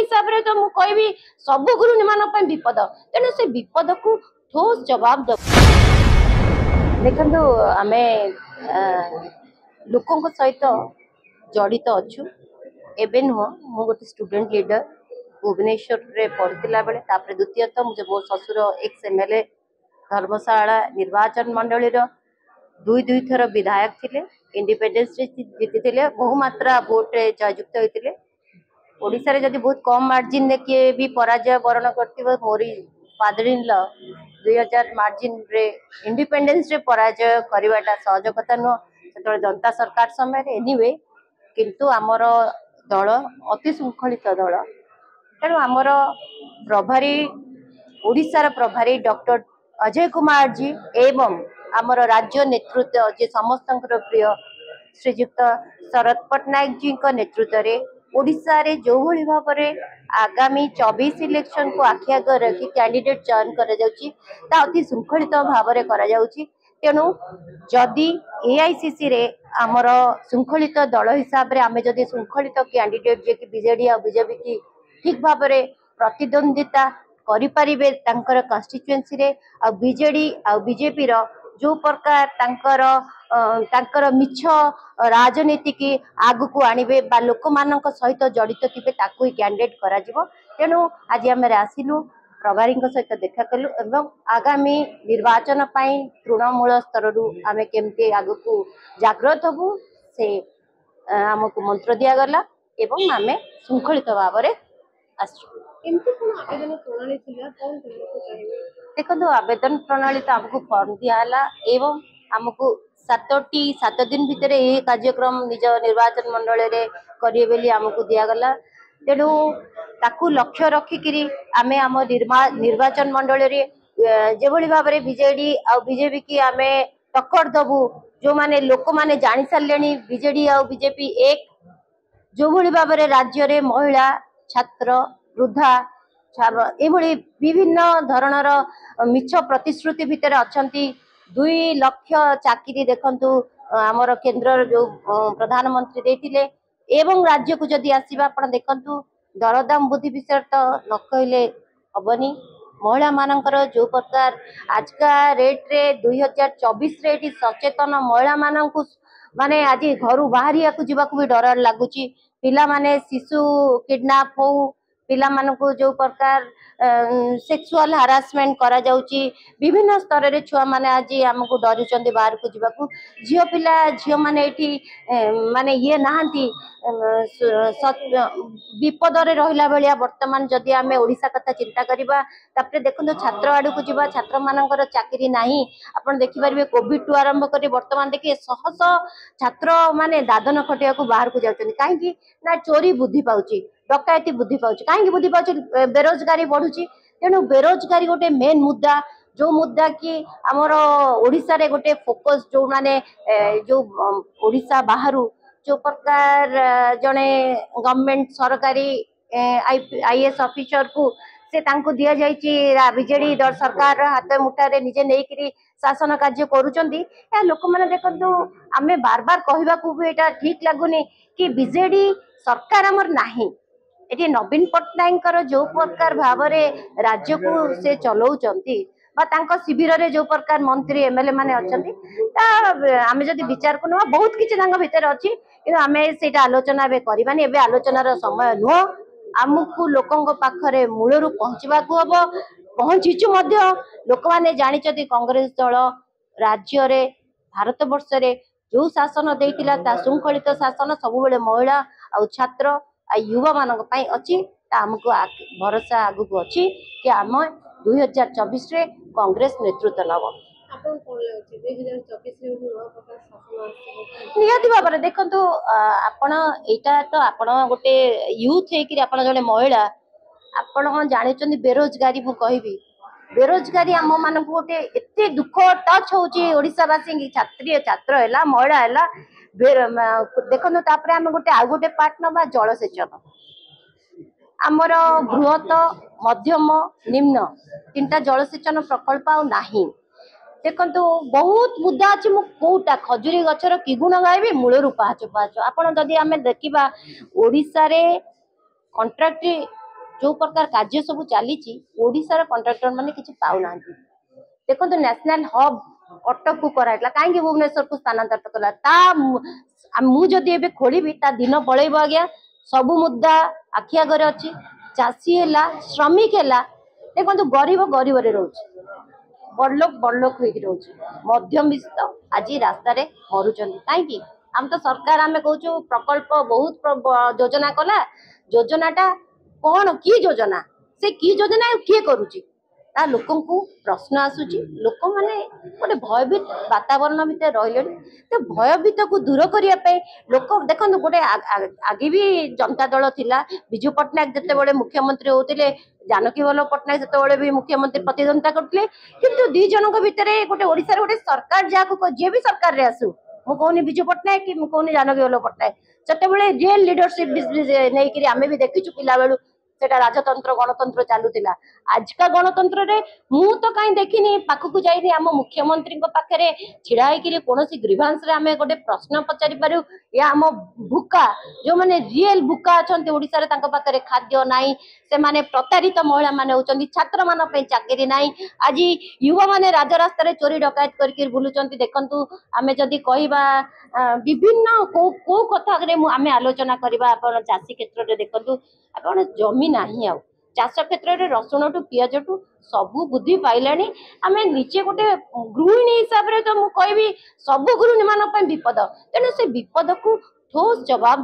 हिसाब रे तो मु कहबी सब गृहिणी मान विपद तेणु से विपद को ठोस जवाब द देखो आमे लोकों सहित जड़ित अच्छु एवं नुह मु गोटे स्टूडेंट लीडर भुवनेश्वर रे पढ़ला बेले द्वितीयतः मुझे मो ससुर एक्स एमएलए धर्मशाला निर्वाचन मंडली दुई दुई थर विधायक थिले इंडिपेंडेंस जीति बहुमात्रा भोट जययुक्त होते ओडिशा रे जदि बहुत कम मार्जिन ने किए भी पराजय वरण कर मोरी फादर इन लॉ 2000 मार्जिन रे इंडिपेंडेंस रे पराजय करवाटा सहज कथा नुह से जनता सरकार समय एनीवे किंतु आमर दल अति श्रृंखलित दल तेणु आमर प्रभारी ओडिशार प्रभारी डॉक्टर अजय कुमार जी एवं आमर राज्य नेतृत्व जे समस्त प्रिय श्रीजुक्त शरद पट्टनायक जी नेतृत्व रे ओडिशा रे जो भली भाव में आगामी 24 इलेक्शन को आखि आगे रखी कैंडिडेट चयन करा जाउची ता अति श्रृंखलित भाव में करा जाउची तेणु जदि एआईसीसी रे आमर श्रृंखलित दल हिसाब रे आमे जदि श्रृंखलित कैंडिडेट जे कि बीजेडी और बीजेपी की ठीक भाव में प्रतिद्वंदिता करि परिबे तांकर कन्स्टिट्युएंसी रे आ बीजेडी आ बीजेपी रो जो प्रकार तांकर मिछ राजनीति की आगु को आनिबे बा लोक मानक सहित जड़ित थिबे ताकू ही कैंडिडेट करा जिवो तेणु आज आमे आसिलु प्रभारी सहित देखा कलु एवं आगामी निर्वाचन पाई तृणमूल स्तर रु आमे केमते आगु को जागृत हबु से आमको मंत्र दिया गला एवं आमे श्रृंखलित भाव में आसु देखो आवेदन प्रणाली तो आमको फॉर्म दिहला एवं आमको 7 दिन भितर ये कार्यक्रम निज निर्वाचन मंडल रे करिए बेली आमको दियागला तेणु ताकू लक्ष्य रखिकी आमे आम निर्वाचन मंडल रे जे भली भाव में बीजेडी आ बीजेपी की आमे टक्कर दबु जो माने लोक माने जानि सारलेनी बीजेडी आ बीजेपी एक जो भली भाव में राज्य रे महिला छात्र वृद्धा एभली विभिन्न धरणर मिछ प्रतिश्रुति भितर अछंती 2 लाख चाकरी देखंतु आमर केंद्र जो प्रधानमंत्री देथिले एवं राज्य को जदि आसीबा आपण देखंतु दरदाम बुद्धि विषय तो न कहले हबनी महिला मानकर जो प्रकार आज का रेट रे 2024 रे सचेतन महिला मानकु माने आज घर बाहरिया को जीवा को भी डर लगुची पिला माने शिशु किडनैप हो पिला मानकु जो प्रकार सेक्सुअल हारासमेंट करा जाउची विभिन्न स्तर रे छुआ माने आज हमको डरुचंदी बाहर को जीवा को झियो पिला झियो माने एठी माने ये नाहंती विपद रे रहिला बेलिया वर्तमान जदि आमे ओडिसा कथा चिंता करिबा तापरे देखो छात्र आडू को जीवा छात्र मानकर चाकरी नाही आपण देखि परिबे कोविड टू आरंभ करी वर्तमान देखि सहस छात्र माने दादन खटिया को बाहर को जाउचंदी काहे कि ना चोरी बुद्धि पाउची डकायती बुद्धि पाउची काहे बुद्धि पाउची बेरोजगारी बढ़ुची तेणु बेरोजगारी गोटे मेन मुद्दा जो मुद्दा कि आमर ओडिशा रे गोटे फोकस जो माने जो ओडिशा बाहरु जो प्रकार जने गवर्नमेंट सरकारी आईएएस ऑफिसर को से तांको दिया जायची बीजेडी दर सरकार हाथ मुठा रे निजे नेकरी शासन कार्य करूचंदी या लोक माने देखंतु आमे बार बार कहबा को भी एटा ठीक लागुनी कि बीजेडी सरकार हमर नाही एटी नवीन पट्टनायक जो प्रकार भाव में राज्य को से चलाउचंती बा तांको शिविर रे जो प्रकार मंत्री एमएलए माने अछंती ता आमे जदी विचार करनो बहुत किछि तांको भीतर अछि कि आमे सेटा आलोचना बे करबानी एबे आलोचनार समय नुह आमको लोकंग पाखरे मूलरू पहुंचबा को हबो पहुंचीचु मध्य लोक माने जानिचती कांग्रेस दल राज्य रे भारत वर्ष रे जो शासन देइतिला ता श्रृंखलित शासन सब बेले महिला आ छात्र आ युवा मानक पई अछि ता हमको भरोसा आगु को अछि कि आम 2024 रे कांग्रेस नेतृत्व नब निहाती भाव में देखो आपण एटा तो आपण गोटे यूथ है आपण जने महिला आपण जानिचंदी बेरोजगारी मु कहबी बेरोजगारी आम मान गोटे एते दुख टच होची ओडिशावासी की छात्री छात्र हैला महिला हैला देखो तापर आम गोटे आ गोटे पार्ट नबा जलसेचन आमर बृहत मध्यम निम्न 3टा जलसेचन प्रकल्प आ नाही देखो बहुत मुद्दा अच्छी मुझा खजुरी गचर कि गुण गायबी मूलरू पाहाच पाहाच आपड़ जदि आम देखा ओडिशा रे कंट्राक्ट जो प्रकार कार्य सब चली ओडिशार कंट्राक्टर माने किछि पाउना देखो नेशनल हब कटक को कराइला कहीं भुवनेश्वर को स्थानांतरित कला मुझे एबे खोली ता दिन पलैब आज्ञा सब मुद्दा आखि आगे अच्छी चाषी है श्रमिक है देखो गरीब गरीब रोच बड़लोक रोच मध्यमित आज रास्त मरुंच कहीं आम तो सरकार आम कहूँ प्रकल्प बहुत योजना कला योजनाटा कौन की योजना से की योजना किए करुच्ची लोक प्रश्न आसूची लोक मैंने गोटे भयभीत वातावरण भितर रही तो भयभीत को दूर करने लोक देखो गोटे आगे भी जनता दल थिला विजु पट्टनायक जिते मुख्यमंत्री होते जानकी वल्लभ पट्टनायक जिते भी मुख्यमंत्री प्रतिद्वंदिता करते किंतु दी जन भितर गोटे ओडिशा गोटे सरकार जहाँ जी भी सरकार रे आसू मु कहूनी विजु पट्टनायक कि कहूनी जानकी वल्लभ पट्टनायक से रियल लीडरशिप नहीं आम भी देखीचु पिला बेलू सेटा राजतंत्र गणतंत्र चलुला आजका गणतंत्र रे मु तो कहीं देखनी पाखक जाइनी आम मुख्यमंत्री पाखे छिड़ा कौन ग्रीभांस रे आम गोटे प्रश्न पचारि पारू या आम भूका जो मैंने रियल भूका अच्छा ओडिशा रे पाखे खाद्य नाई से माने प्रतारित महिला माने होचंती छात्र मान पे चाकरी नाई आज युवा माने राजरास्ता चोरी डकायत करके बुलुचंती देखंतु आमे जदी कहिबा विभिन्न को कथा आमे आलोचना करबा आपण चाषी क्षेत्र रे देखंतु आपण जमी नाही आ चाष क्षेत्र में रसुण टू पियाज टू सबू बुद्धि पाइलानी आमे निजे गोटे गृहिणी हिसाब रे तो मु कहबी सब गृहिणी मान विपद तेणु से विपद को ठोस जवाब